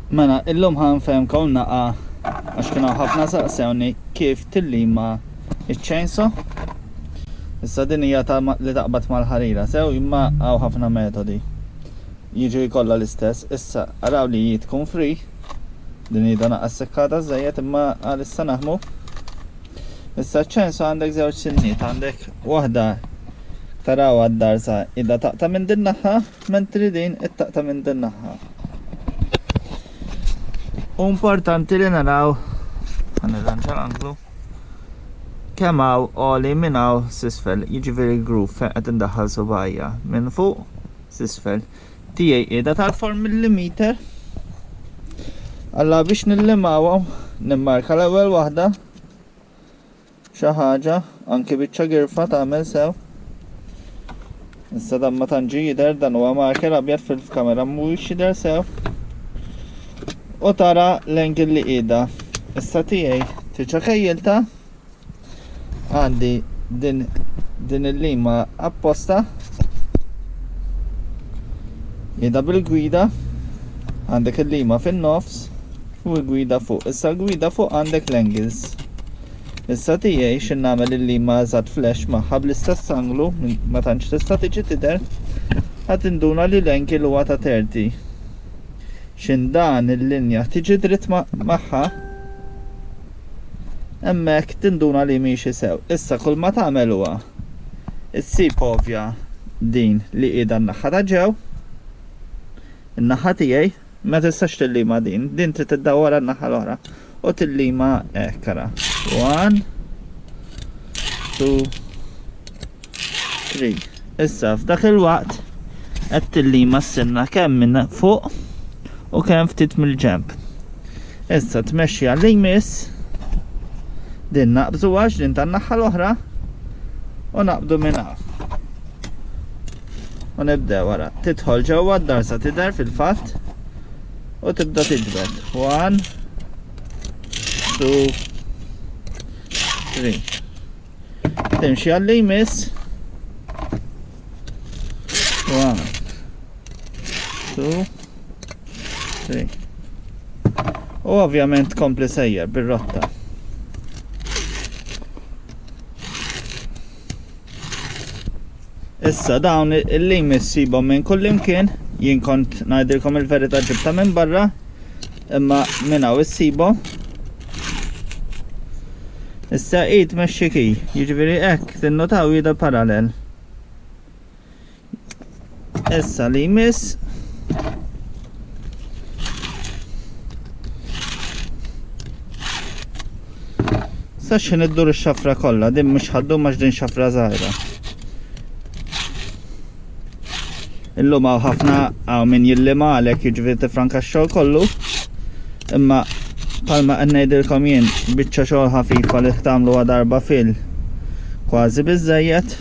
Mela, illum ħanfehmkom naqa għax kienu ħafna saqsewni kif tillima ix-chainsaw. Issa din hija li taqbad mal-ħarira, sew imma hawn ħafna metodi. Jiġu jkollha l-istess. Issa araw li tkun free. Din hija naqqa sekkata żejjed imma għalissa naħmu. Issa ċ-chainsaw għandek żewġ sinniet, għandek waħda taraw għad-darsa idha taqta' minn din naħa, mentri din ittaqta' minn din naħa. Importanti li naraw ħanirranġa l-anglu kemm hawn għoli minn hawn s'isfel, jiġifieri l-groove fejn qed indaħħal subajja minn fuq s'isfel. Tiegħi qiegħda tal-4 millimeter. Alla biex nillimawhom nimmarka l-ewwel waħda xi ħaġa anke biċċa girfa tagħmel sew. Issa dan ma tantx jidher, dan huwa marker abjad fil-kamera mhuwiex jidher sew. U tara l-engil li qiegħda. Issa tiegħi tiġa kejjilta għandi din il-lima apposta qiegħda bil-gwida, għandek il-lima fin-nofs u l-gwida fuq. Issa l-gwida fuq għandek l-engils. Issa tiegħi x'in nagħmel il-lima eżatt flash magħha bl-istess anglu ma tantx tista' tiġi tidher ħadd induna li l-engil huwa ta' 30. X'in dan il-linja tiġi dritt magħha hemmhekk tinduna li mhix sew. Issa kull ma tagħmel huwa issib ovvja din li qiegħda n-naħa ta' ġew, in-naħa tiegħi ma tistax tillima din trid tiddawwar n-naħa l-oħra u tillima hekk ara. 1 2 3. Issa f'dak il-waqt qed tillima s-sinna kemm minn fuq u kemm ftit mill-ġenb. Issa tmexxi għal jmiss din naqbżu għax din tan-naħa l-oħra u naqbdu minn hawn. U nibdew wara tidħol ġewwa d-darsa tidher fil-fatt u tibda tiġbed. 1 2 3. Timxi għal jmiss 1 2 3. U ovvjament kompli sejjer bir-rotta. Issa dawn il-limi ssibhom minn kull imkien, jien kont ngħidilkom il-verità ġibta minn barra, imma minn hawn issibhom. Issa qiegħed tmexxi kij, jiġifieri hekk tinnotaw jidha parallel. Issa li jmiss sa xin iddur ix-xafra kollha, din mhux ħaddu max din xafra żgħira. Illum hawn ħafna hawn min jillima għalhekk jiġifieri tifranka x-xogħol kollu, imma bħalma qed ngħidilkom jien biċċa xogħol ħafifa li tagħmluha darba fil kważi biżżejjed.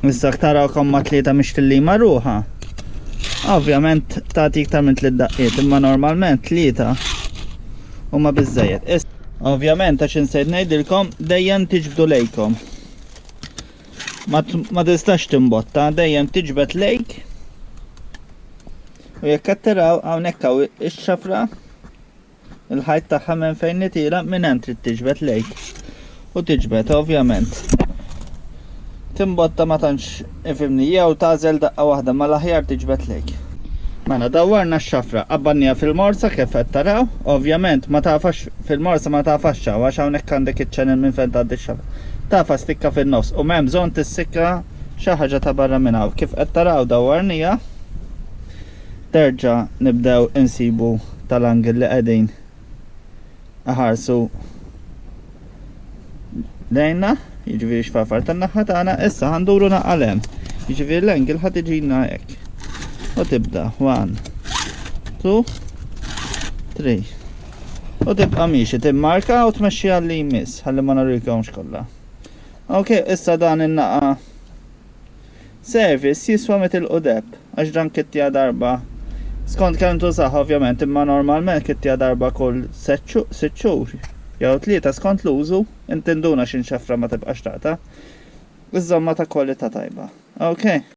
Issa tarawkom ma tlieta mhix tillima ruħa. Ovvjament tagħti iktar minn 3 daqqiet, imma normalment tlieta huma biżżejjed. Ovvjament għax insejt ngħidilkom dejjem tiġbdu lejkom. Ma tistax timbotta, dejjem tiġbed lejk. U jekk qed taraw hawnhekk hawn ix-xafra il-ħajt tagħha minn fejn nitira minn hemm trid tiġbed lejk. U tiġbed ovvjament. Timbotta ma tantx ifhimni jew tażel daqqa waħda ma l-aħjar tiġbed lejk. Mela dawwarna x-xafra, qabbannija fil-morsa kif qed taraw, ovvjament ma tafax fil-morsa ma tafax xaw għax hawnhekk għandek iċ-channel minn fejn tgħaddi x-xafra. Tafa stikka fin-nofs u m'hemm bżonn tissikka xi ħaġa ta' barra minn hawn. Kif qed taraw dawwarnija terġa' nibdew insibu tal-angel li qegħdin aħarsu lejna. Jiġifieri xfafar tan-naħa tagħna, issa ħanduru naqalem. Jiġifieri l-engil ħadd iġina hekk. U tibda 1 2 3. U tibqa' mixi timmarka u tmexxi għalli jmiss, ħalli ma narilkomx kollha. Ok, issa dan in-naqa service jiswa mit il-qudeb għax dan kittija darba Skont kemm tużaħ ovvjament, imma normalment kittija darba kull 6 xhur. Jew 3 skont l-użu, intenduna x'inxafra ma tibqax taqta'. Iż-żomma ta' kwalità tajba. Okay.